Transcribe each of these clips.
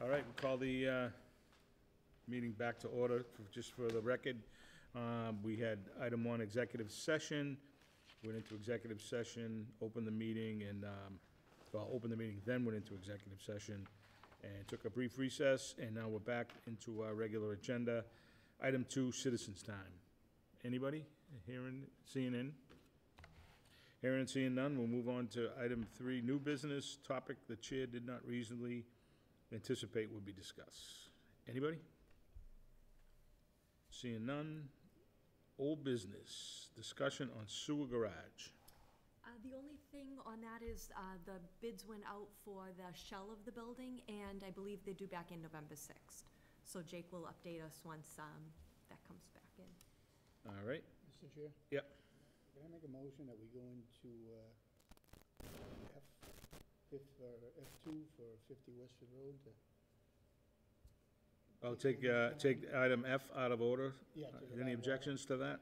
All right, we'll call the meeting back to order. Just for the record, we had item 1, executive session. Went into executive session, opened the meeting, and, opened the meeting, then went into executive session, and took a brief recess, and now we're back into our regular agenda. Item 2, citizens' time. Anybody? Hearing, seeing in? Hearing and seeing none, we'll move on to item 3, new business, topic the chair did not reasonably anticipate would be discussed. Anybody? Seeing none. Old business, discussion on sewer garage. The only thing on that is the bids went out for the shell of the building, and I believe they're due back in November 6th. So Jake will update us once that comes back in. All right. Mr. Chair? Yep. Can I make a motion that we go into F2 for 50 Westford Road? I'll take item F out of order. Yeah, take it out Any of objections to that?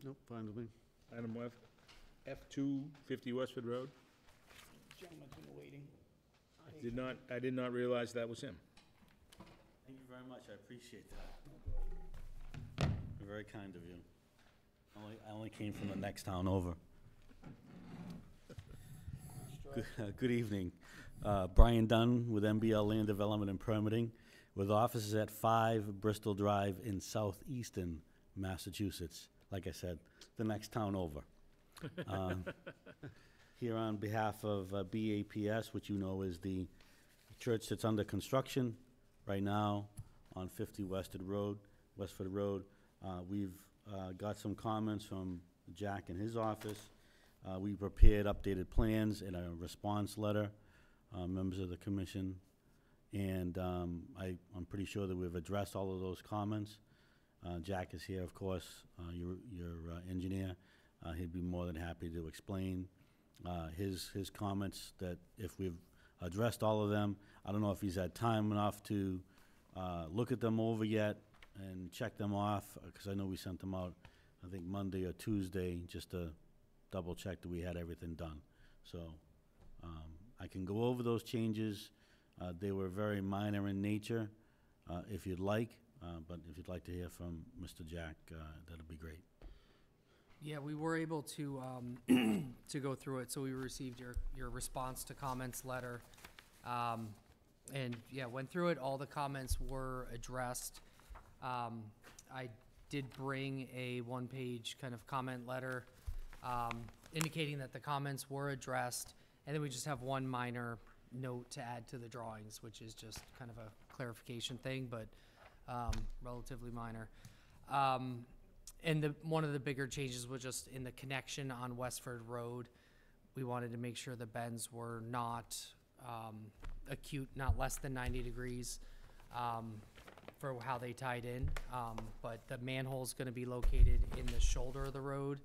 Nope, fine with me. Item F2, 50 Westford Road. Gentleman's been waiting. I did not realize that was him. Thank you very much, I appreciate that. You're very kind of you. I only came from the next town over. Good evening. Brian Dunn with MBL Land Development and Permitting, with offices at 5 Bristol Drive in southeastern Massachusetts. Like I said, the next town over. Here on behalf of BAPS, which you know is the church that's under construction right now on 50 Westford Road. We've got some comments from Jack in his office. We prepared updated plans and a response letter, members of the commission. And I'm pretty sure that we've addressed all of those comments. Jack is here, of course, your engineer. He'd be more than happy to explain his comments, that if we've addressed all of them, I don't know if he's had time enough to look at them over yet and check them off, because I know we sent them out, I think, Monday or Tuesday, just to double check that we had everything done. So I can go over those changes. They were very minor in nature, if you'd like, but if you'd like to hear from Mr. Jack, that'd be great. Yeah, we were able to to go through it. So we received your response to comments letter, and yeah, went through it. All the comments were addressed. I did bring a 1-page kind of comment letter indicating that the comments were addressed, and then we just have one minor note to add to the drawings, which is just kind of a clarification thing, but relatively minor. And one of the bigger changes was just in the connection on Westford Road. We wanted to make sure the bends were not acute, not less than 90 degrees for how they tied in. But the manhole is going to be located in the shoulder of the road.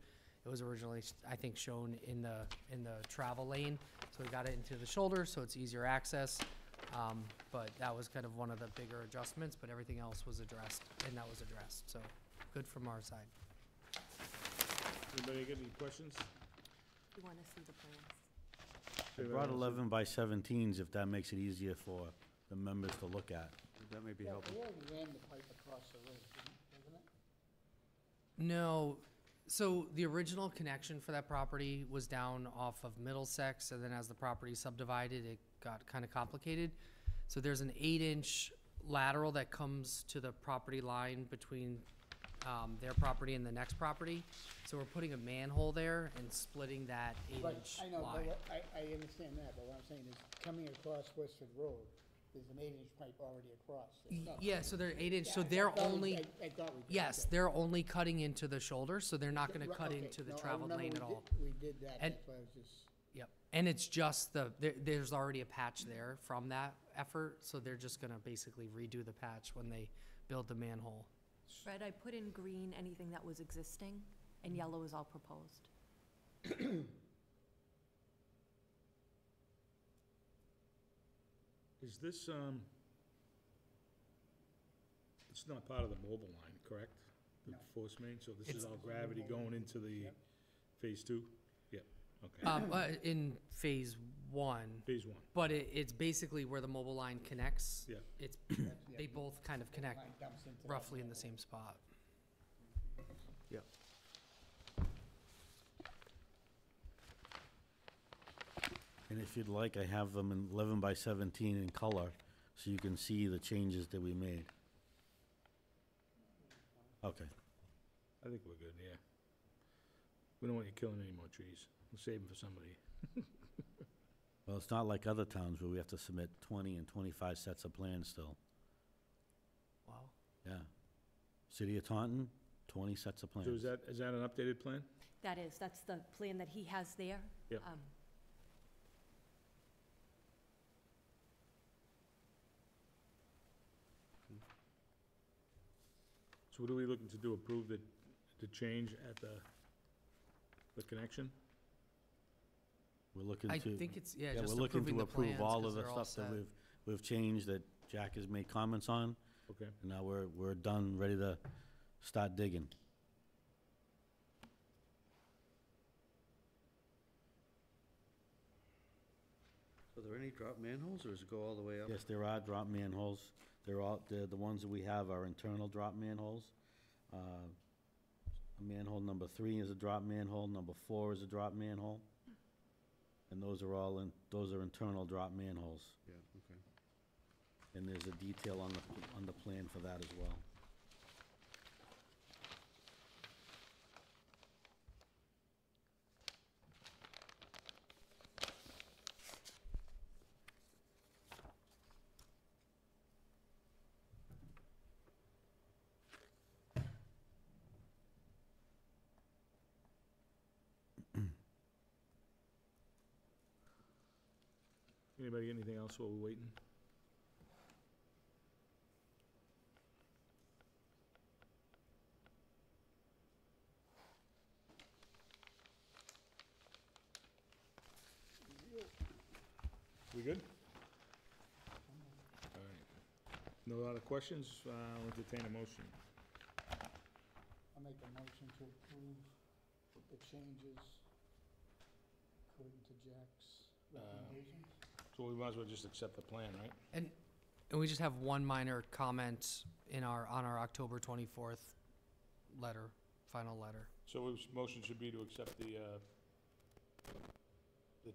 It was originally, I think, shown in the travel lane. So we got it into the shoulder, so it's easier access. But that was kind of one of the bigger adjustments, but everything else was addressed, and that was addressed. So good from our side. Anybody got any questions? You want to see the plans? I brought 11 by 17s, if that makes it easier for the members to look at. That may be Yeah, helpful. we already ran the pipe across the road, wasn't it? No. So the original connection for that property was down off of Middlesex, and then as the property subdivided, it got kind of complicated. So there's an 8-inch lateral that comes to the property line between their property and the next property. So we're putting a manhole there and splitting that 8-inch Right, I know, line. but I understand that, but what I'm saying is, coming across Westford Road, there's an 8-inch pipe already across. Yeah, so they're 8-inch, so Yeah, I they're thought we- only, I thought we did, yes, okay. they're only cutting into the shoulder, so they're not gonna Right, cut okay. into the No, I traveled remember lane at we all. We did that, And- that's why I was just, Yep, and it's just there's already a patch there from that effort, so they're just gonna basically redo the patch when they build the manhole. Fred, I put in green anything that was existing, and yellow is all proposed. Is this, it's not part of the mobile line, correct? The No. force main, so this is It's- all gravity going into the Yep. phase 2? Yep. Okay, In phase one, phase one, but it's basically where the mobile line connects. yeah. It's, they both kind of connect Line dumps into that roughly in the manhole. same spot. Yeah. And if you'd like, I have them in 11 by 17 in color, so you can see the changes that we made. Okay. I think we're good, yeah. We don't want you killing any more trees. We'll save them for somebody. Well, it's not like other towns where we have to submit 20 and 25 sets of plans still. Wow. Yeah. City of Taunton, 20 sets of plans. So is that an updated plan? That's the plan that he has there. Yep. So what are we looking to do? Approve the change at the connection? We're looking I to, think it's, yeah, yeah, just we're looking approving to the plans, approve all 'cause of the they're all stuff that set. we've changed, that Jack has made comments on. Okay. And now we're done, ready to start digging. Are there any drop manholes, or does it go all the way up? Yes, there are drop manholes. The ones that we have are internal drop manholes. Manhole number 3 is a drop manhole, number 4 is a drop manhole. And those are internal drop manholes. Yeah, okay. And there's a detail on the plan for that as well. Anybody got anything else while we're waiting? We good? All right. No other questions? I'll entertain a motion. I'll make a motion to approve the changes according to Jack's recommendations. So we might as well just accept the plan, right? And we just have one minor comment on our October 24th letter, final letter. So motion should be to accept the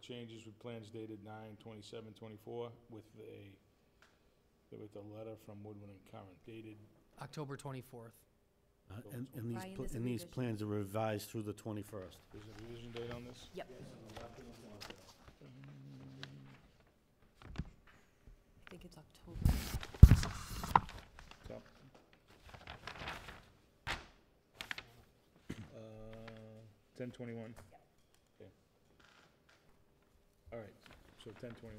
changes with plans dated 9/27/24 with a letter from Woodward and Curran dated, October 24th. And Brian, there's a these revision. plans are revised through the 21st. there's a revision date on this? Yep. I think it's October. Top. 10/21. Okay. All right, so 10/21.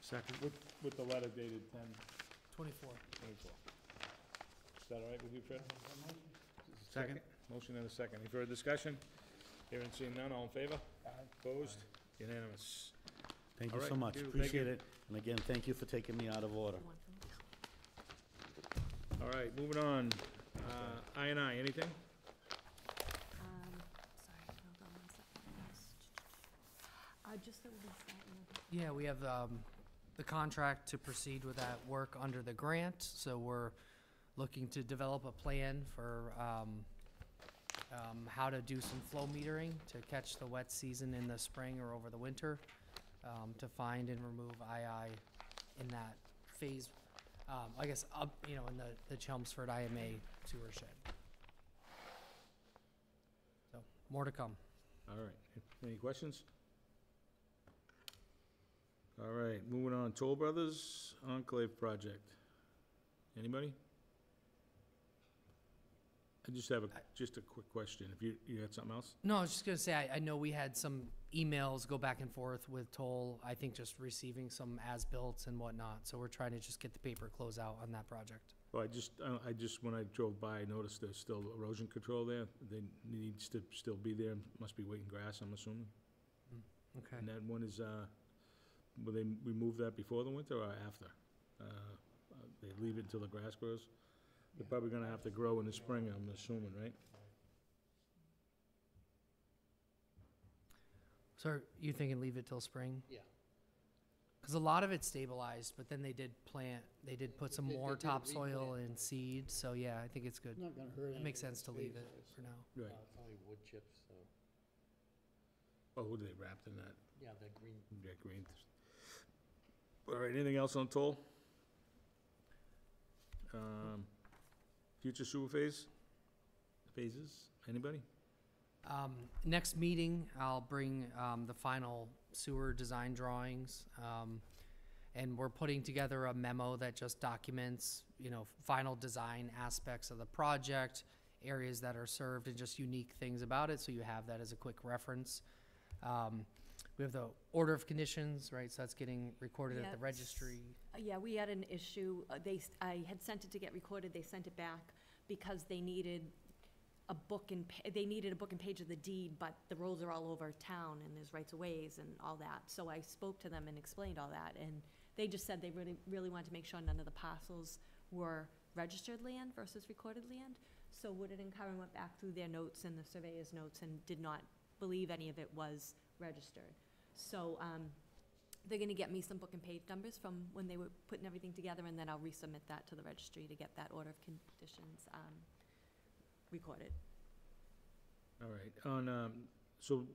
Second. With the letter dated 24. 10/24. Is that all right with you, Fred? Second. Motion and a second. Any further discussion? Hearing seen none, all in favor? Opposed? Unanimous. Thank All you right, so much, thank you. appreciate it. And again, thank you for taking me out of order. One from- All right, moving on. I&I, anything? Sorry, hold on one second. Just the release that, Yeah, we have the contract to proceed with that work under the grant, so we're looking to develop a plan for how to do some flow metering to catch the wet season in the spring or over the winter, to find and remove II in that phase, I guess, in the Chelmsford IMA sewer shed. So, more to come. All right, any questions? All right, moving on, Toll Brothers Enclave Project. Anybody? I just have just a quick question, if you had something else? No, I was just gonna say, I know we had some emails go back and forth with Toll, I think just receiving some as-built and whatnot, so we're trying to just get the paper close out on that project. Well, I just, when I drove by, I noticed there's still erosion control there. They needs to still be there, must be waiting grass, I'm assuming. Okay. And that one is, will they remove that before the winter or after? They leave it until the grass grows? They're probably gonna have to grow in the spring, I'm assuming, right? So are you thinking leave it till spring? Yeah. Because a lot of it's stabilized, but then they did put some They more did a topsoil replant. and seed, so yeah, I think it's good. Not gonna hurt It makes anything sense to if leave it stays. for now. Right. It's only wood chips, so, Oh, who they wrapped in that? yeah, the green. Yeah, green. All right, anything else on toll? Future sewer phases, anybody? Next meeting, I'll bring the final sewer design drawings. And we're putting together a memo that just documents, final design aspects of the project, areas that are served, and just unique things about it, so you have that as a quick reference. We have the order of conditions, right, so that's getting recorded at the Yes. registry. Yeah, we had an issue. I had sent it to get recorded. They sent it back because they needed a book and page of the deed, but the roads are all over town and there's rights of ways and all that. So I spoke to them and explained all that, and they just said they really, really wanted to make sure none of the parcels were registered land versus recorded land. So Woodard and Curran went back through their notes and the surveyor's notes and did not believe any of it was registered. So, they're gonna get me some book and page numbers from when they were putting everything together, and then I'll resubmit that to the registry to get that order of conditions, recorded. All right, so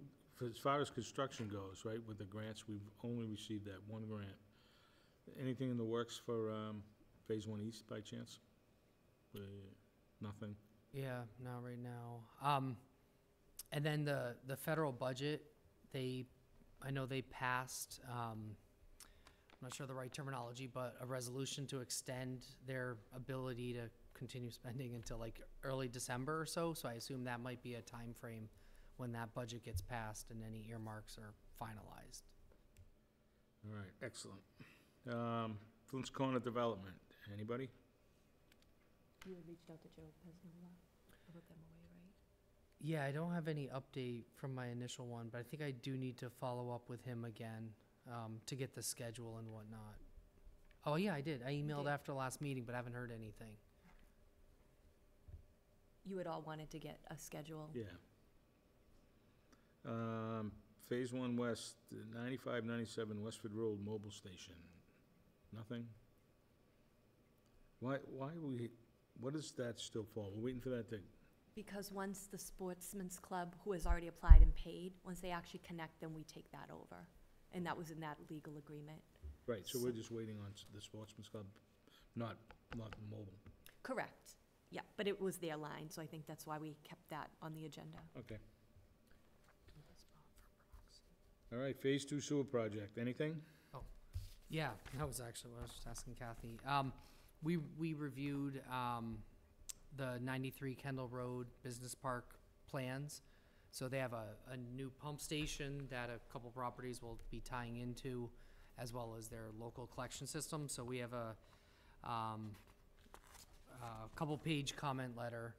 as far as construction goes, right, with the grants, we've only received that one grant. Anything in the works for, Phase 1 East by chance? Nothing? Yeah, not right now. And then the federal budget, I know they passed, I'm not sure the right terminology, but a resolution to extend their ability to continue spending until like early December or so. So I assume that might be a time frame when that budget gets passed and any earmarks are finalized. All right, excellent. Flint's Corner Development, anybody? You had reached out to Joe Pesnella about them away, right? Yeah, I don't have any update from my initial one, but I think I do need to follow up with him again, to get the schedule and whatnot. Oh, yeah, I did. I emailed did. after the last meeting, but I haven't heard anything. You had all wanted to get a schedule. Yeah. Phase 1 West, 9597 Westford Road Mobile Station. Nothing? Why what is that still for? We're waiting for that to, Because once the Sportsman's Club, who has already applied and paid, once they actually connect, then we take that over. And that was in that legal agreement. right, so we're just waiting on the Sportsman's Club, not mobile. Correct. Yeah, but it was their line, so I think that's why we kept that on the agenda. Okay. All right, Phase 2 Sewer Project, anything? Yeah, that was actually what I was just asking Kathy. We reviewed, the 93 Kendall Road Business Park plans. So they have a new pump station that a couple properties will be tying into, as well as their local collection system. So we have a couple page comment letter.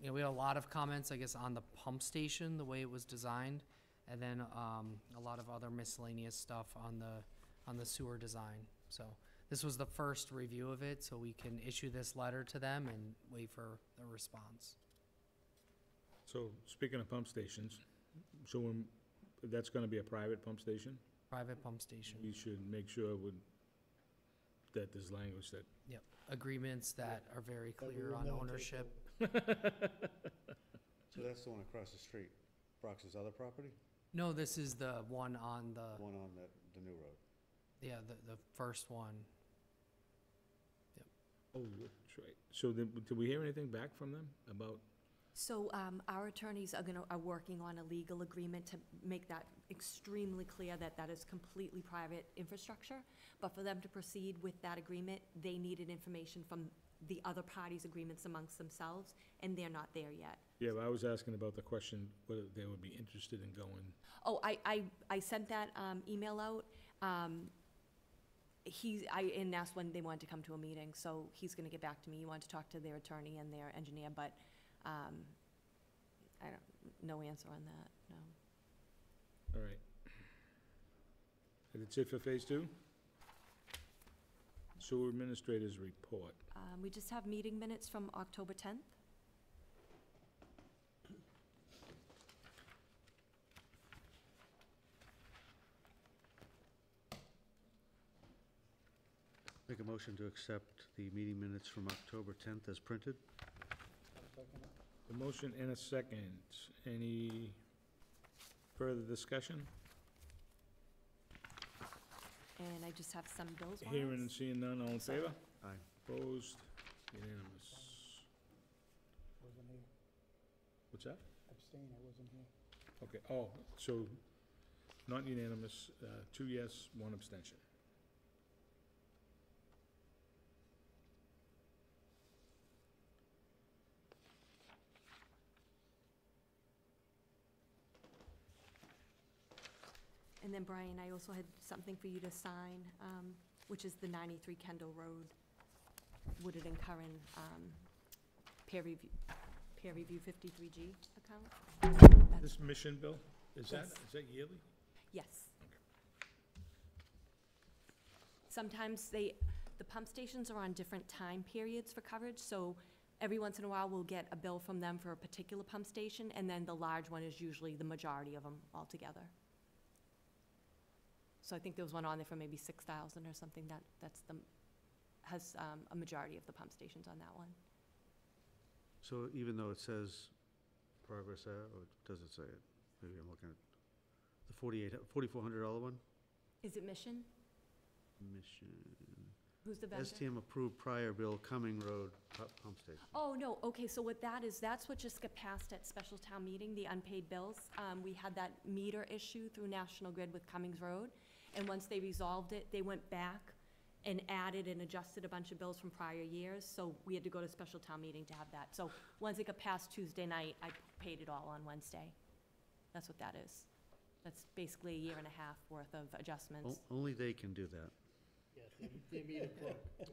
We have a lot of comments, I guess, on the pump station, the way it was designed, and then a lot of other miscellaneous stuff on the sewer design. So this was the first review of it, so we can issue this letter to them and wait for a response. So, speaking of pump stations, that's gonna be a private pump station? Private pump station. We should make sure that there's language that, Yep. Agreements that are very That we clear will on never take ownership. So that's the one across the street, Brox's other property? No, this is the one on the, The one on the new road. yeah, the first one. oh, that's right. So, did we hear anything back from them about, So, our attorneys are working on a legal agreement to make that extremely clear that that is completely private infrastructure. But for them to proceed with that agreement, they needed information from the other parties' agreements amongst themselves, and they're not there yet. yeah, I was asking about the question, whether they would be interested in going. Oh, I sent that, email out. I asked when they wanted to come to a meeting, so he's gonna get back to me. He wanted to talk to their attorney and their engineer, but, no answer on that, no. All right. That's it for Phase 2? Sewer Administrator's Report. We just have meeting minutes from October 10th. Make a motion to accept the meeting minutes from October 10th as printed. I'll second it. A motion and a second. Any further discussion? And I just have some bills Hearing and warrants. seeing none, all in favor? Aye. Opposed? Unanimous. Wasn't here. What's that? Abstain, I wasn't here. Okay, oh, so not unanimous, 2 yes, 1 abstention. And then Brian, I also had something for you to sign, which is the 93 Kendall Road, Woodard and Curran, peer review 53G account. This mission bill, is Yes. that yearly? Yes. Sometimes the pump stations are on different time periods for coverage, so every once in a while, we'll get a bill from them for a particular pump station, and then the large one is usually the majority of them altogether. So I think there was one on there for maybe 6,000 or something, has a majority of the pump stations on that one. So even though it says progress, or does it say it? Maybe I'm looking at the $4,400 one? Is it Mission? Mission. Who's the vendor? STM approved prior bill Cumming Road pump station. Oh, no, okay, so what that is, that's what just got passed at special town meeting, the unpaid bills. We had that meter issue through National Grid with Cummings Road, and once they resolved it, they went back and added and adjusted a bunch of bills from prior years, so we had to go to special town meeting to have that. So once it got passed Tuesday night, I paid it all on Wednesday. That's what that is. That's basically a year and a half worth of adjustments. Only they can do that. Yes, they meet it broke.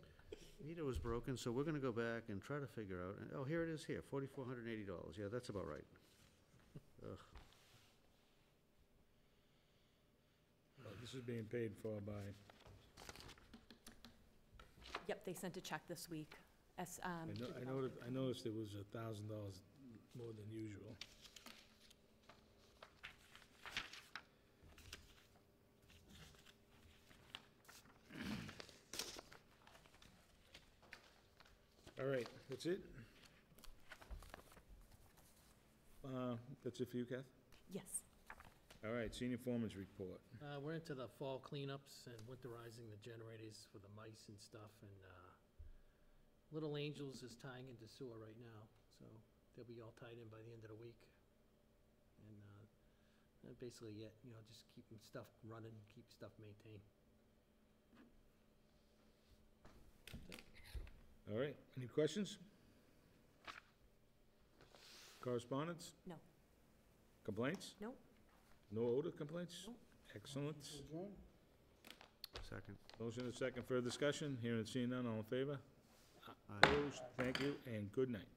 Meter was broken, so we're gonna go back and try to figure out, oh, here it is here, $4,480. Yeah, that's about right. Ugh. This is being paid for by, Yep, they sent a check this week. I noticed it was $1,000 more than usual. All right, that's it? That's it for you, Kath? Yes. All right, senior foreman's report. We're into the fall cleanups and winterizing the generators for the mice and stuff, and Little Angels is tying into sewer right now, so they'll be all tied in by the end of the week. And basically, just keeping stuff running, keep stuff maintained. All right, any questions? Correspondence? No. Complaints? No. No odor complaints? Nope. Excellent. Adjourn? Second. Motion and second, further discussion, hearing and seeing none, all in favor? Aye. Opposed, thank you, and good night.